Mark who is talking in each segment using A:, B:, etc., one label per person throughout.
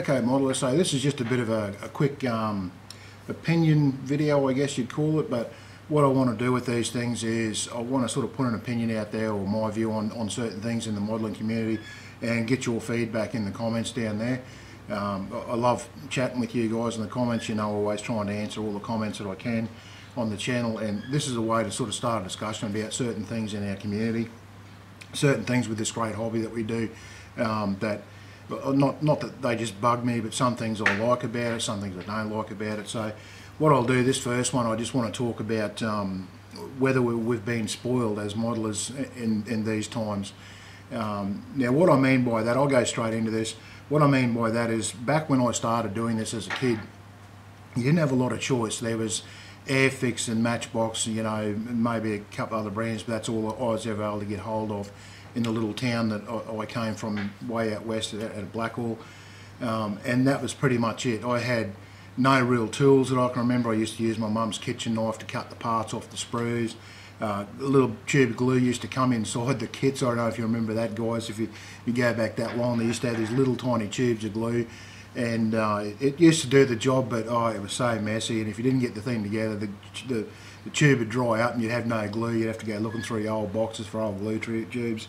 A: Okay, modeler, so this is just a bit of a quick opinion video, I guess you'd call it, but what I want to do with these things is I want to sort of put an opinion out there, or my view on certain things in the modelling community, and get your feedback in the comments down there. I love chatting with you guys in the comments. You know, always trying to answer all the comments that I can on the channel, and this is a way to sort of start a discussion about certain things in our community, certain things with this great hobby that we do, that not that they just bug me, but some things I like about it, some things I don't like about it. So what I'll do, this first one, I just want to talk about whether we've been spoiled as modelers in these times. Now what I mean by that, I'll go straight into this. What I mean by that is, back when I started doing this as a kid, you didn't have a lot of choice. There was Airfix and Matchbox, you know, maybe a couple other brands, but that's all I was ever able to get hold of in the little town that I came from, way out west at Blackwall, and that was pretty much it. I had no real tools that I can remember. I used to use my mum's kitchen knife to cut the parts off the sprues. A little tube of glue used to come inside the kits. I don't know if you remember that, guys. If you go back that long, they used to have these little tiny tubes of glue, and it used to do the job, but it was so messy, and if you didn't get the thing together, the tube would dry up and you'd have no glue. You'd have to go looking through your old boxes for old glue tubes.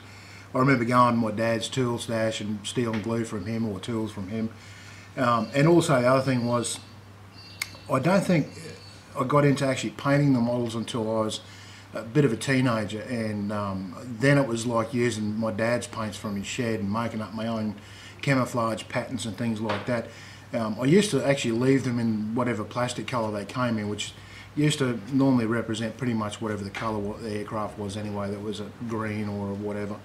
A: I remember going to my dad's tool stash and stealing glue from him, or tools from him. And also the other thing was, I don't think I got into actually painting the models until I was a bit of a teenager, and then it was like using my dad's paints from his shed and making up my own camouflage patterns and things like that. I used to actually leave them in whatever plastic colour they came in, which used to normally represent pretty much whatever the colour the aircraft was anyway, that was a green or whatever.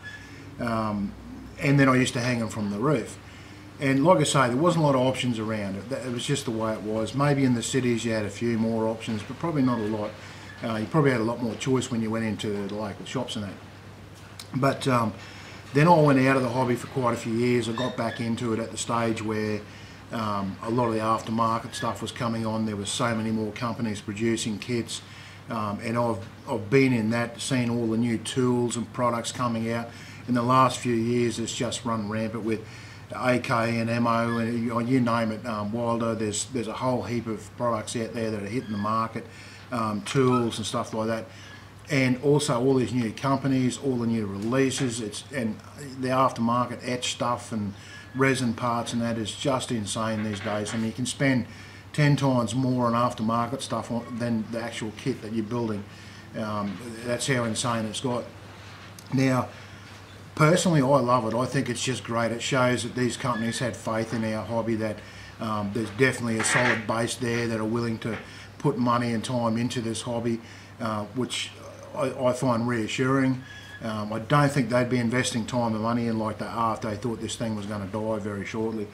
A: And then I used to hang them from the roof. And like I say, there wasn't a lot of options around it. It was just the way it was. Maybe in the cities you had a few more options, but probably not a lot. You probably had a lot more choice when you went into the local shops and that. But then I went out of the hobby for quite a few years. I got back into it at the stage where a lot of the aftermarket stuff was coming on. There was so many more companies producing kits, and I've been in that, seen all the new tools and products coming out. In the last few years, it's just run rampant with AK and MO, and you name it, Wilder. There's a whole heap of products out there that are hitting the market, tools and stuff like that. And also all these new companies, all the new releases, and the aftermarket etch stuff and resin parts, and that is just insane these days. I mean, you can spend 10 times more on aftermarket stuff than the actual kit that you're building. That's how insane it's got. Now, personally, I love it. I think it's just great. It shows that these companies had faith in our hobby, that there's definitely a solid base there that are willing to put money and time into this hobby, which I find reassuring. I don't think they'd be investing time and money in like they are if they thought this thing was going to die very shortly.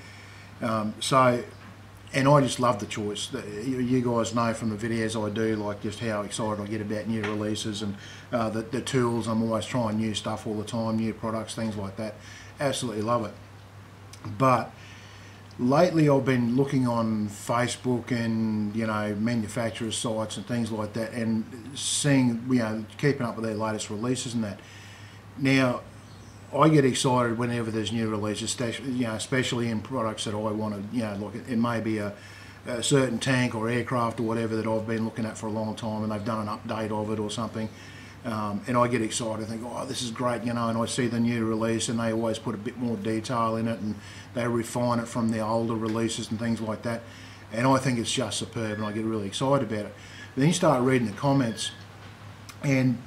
A: And I just love the choice. You guys know from the videos I do, like, just how excited I get about new releases, and the tools. I'm always trying new stuff all the time, new products, things like that. Absolutely love it. But lately I've been looking on Facebook and, you know, manufacturers' sites and things like that, and seeing, you know, keeping up with their latest releases and that. Now, I get excited whenever there's new releases, especially in products that I want to, you know, look at. It may be a certain tank or aircraft or whatever that I've been looking at for a long time, and they've done an update of it or something, and I get excited and think, oh, this is great, you know, and I see the new release, and they always put a bit more detail in it, and they refine it from the older releases and things like that, and I think it's just superb, and I get really excited about it. But then you start reading the comments, and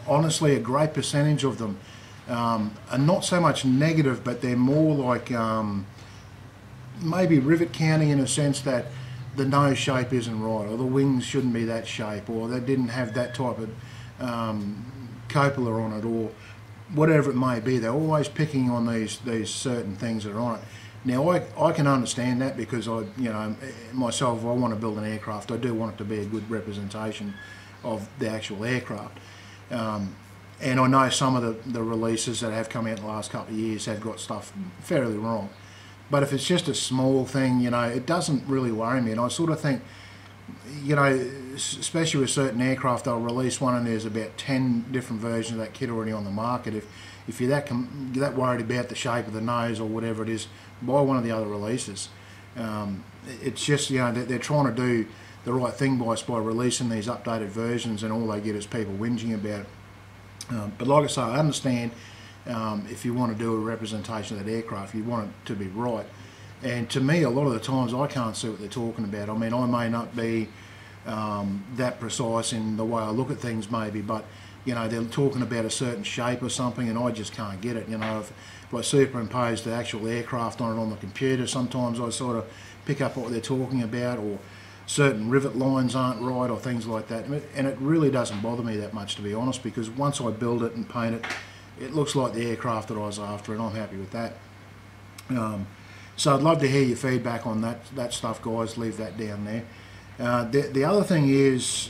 A: honestly, a great percentage of them are not so much negative, but they're more like maybe rivet counting, in a sense that the nose shape isn't right, or the wings shouldn't be that shape, or they didn't have that type of cupola on it, or whatever it may be. They're always picking on these certain things that are on it. Now I can understand that, because myself, if I want to build an aircraft, I do want it to be a good representation of the actual aircraft. And I know some of the releases that have come out in the last couple of years have got stuff fairly wrong. But if it's just a small thing, you know, it doesn't really worry me. And I sort of think, you know, especially with certain aircraft, they'll release one and there's about 10 different versions of that kit already on the market. If you're that worried about the shape of the nose or whatever it is, buy one of the other releases. It's just, you know, they're trying to do the right thing by us by releasing these updated versions, and all they get is people whinging about it. But like I say, I understand if you want to do a representation of that aircraft, you want it to be right. And to me, a lot of the times I can't see what they're talking about. I mean, I may not be that precise in the way I look at things maybe, but you know, they're talking about a certain shape or something and I just can't get it. You know, if I superimpose the actual aircraft on it on the computer, sometimes I sort of pick up what they're talking about, or certain rivet lines aren't right or things like that. And it really doesn't bother me that much, to be honest, because once I build it and paint it, it looks like the aircraft that I was after, and I'm happy with that. So I'd love to hear your feedback on that stuff, guys. Leave that down there. The other thing is,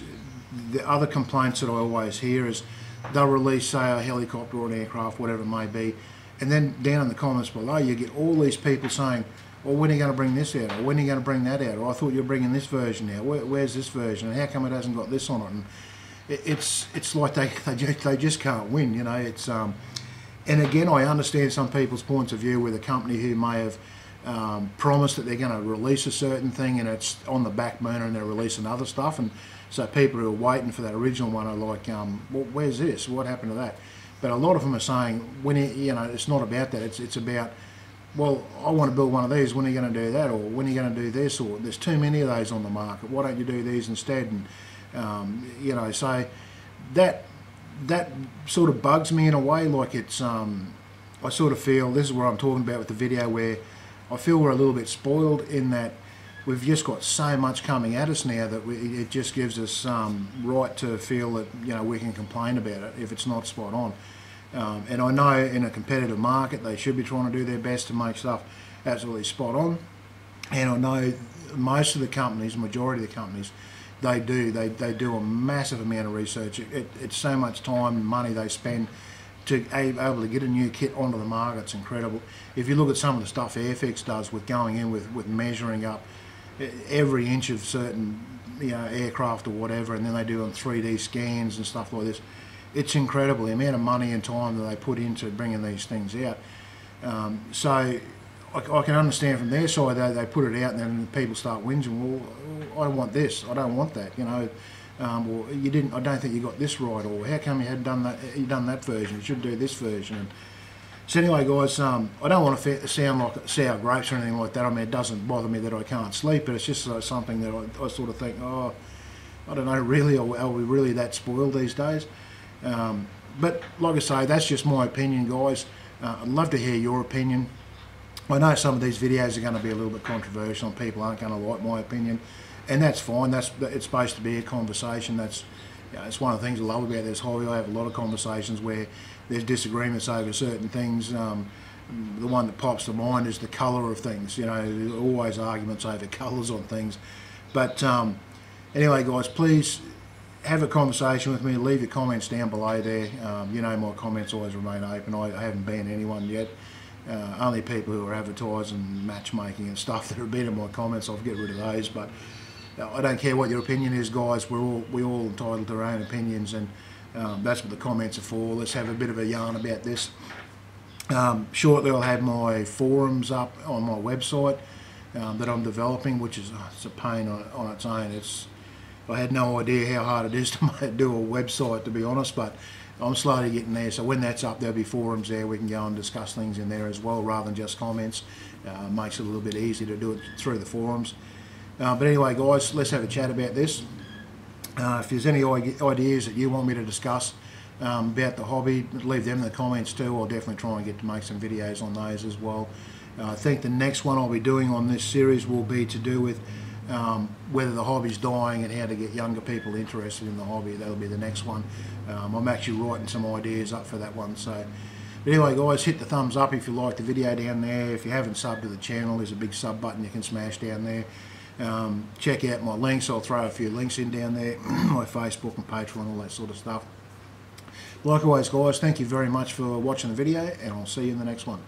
A: the other complaints that I always hear is they'll release, say, a helicopter or an aircraft, whatever it may be, and then down in the comments below you get all these people saying, well, when are you going to bring this out, or when are you going to bring that out, or I thought you were bringing this version out, where's this version, and how come it hasn't got this on it? And it's like they just can't win, you know. It's and again, I understand some people's points of view with a company who may have promised that they're going to release a certain thing and it's on the back burner and they're releasing other stuff, and so people who are waiting for that original one are like, well, where's this? What happened to that? But a lot of them are saying, when you know, it's not about that. It's about, well, I want to build one of these. When are you going to do that? Or when are you going to do this? Or there's too many of those on the market. Why don't you do these instead? And you know, so that sort of bugs me in a way. Like it's, I sort of feel, this is what I'm talking about with the video, where I feel we're a little bit spoiled in that we've just got so much coming at us now that it just gives us right to feel that, you know, we can complain about it if it's not spot on. And I know in a competitive market they should be trying to do their best to make stuff absolutely spot on. And I know most of the companies, majority of the companies, they do a massive amount of research. It's so much time and money they spend to be able to get a new kit onto the market. It's incredible. If you look at some of the stuff Airfix does with going in with measuring up every inch of certain, you know, aircraft or whatever, and then they do on 3D scans and stuff like this, it's incredible the amount of money and time that they put into bringing these things out. So I can understand from their side, they put it out and then people start whinging, well, I want this, I don't want that, you know. Or you didn't, I don't think you got this right, or how come you hadn't done that, you done that version, you should do this version. And so anyway, guys, I don't want to sound like sour grapes or anything like that. I mean, it doesn't bother me that I can't sleep, but it's just something that I sort of think, oh, I don't know, really, are we really that spoiled these days? But like I say, that's just my opinion, guys. I'd love to hear your opinion. I know some of these videos are going to be a little bit controversial and people aren't going to like my opinion, and that's fine. It's supposed to be a conversation. That's, you know, it's one of the things I love about this hobby. I have a lot of conversations where there's disagreements over certain things. The one that pops to mind is the colour of things. You know, there's always arguments over colours on things. But anyway, guys, please have a conversation with me. Leave your comments down below there. You know, my comments always remain open. I haven't banned anyone yet. Only people who are advertising, matchmaking and stuff that are been in my comments, I'll get rid of those. But I don't care what your opinion is, guys. We're all entitled to our own opinions, and that's what the comments are for. Let's have a bit of a yarn about this. Shortly I'll have my forums up on my website that I'm developing, which is it's a pain on its own. I had no idea how hard it is to do a website, to be honest, but I'm slowly getting there. So when that's up, there'll be forums there. We can go and discuss things in there as well, rather than just comments. Makes it a little bit easier to do it through the forums. But anyway, guys, let's have a chat about this. If there's any ideas that you want me to discuss about the hobby, leave them in the comments too. I'll definitely try and get to make some videos on those as well. I think the next one I'll be doing on this series will be to do with whether the hobby's dying and how to get younger people interested in the hobby. That'll be the next one. I'm actually writing some ideas up for that one. So, but anyway, guys, hit the thumbs up if you like the video down there. If you haven't subbed to the channel, there's a big sub button you can smash down there. Check out my links. I'll throw a few links in down there, my Facebook and Patreon, all that sort of stuff. Likewise, guys, thank you very much for watching the video, and I'll see you in the next one.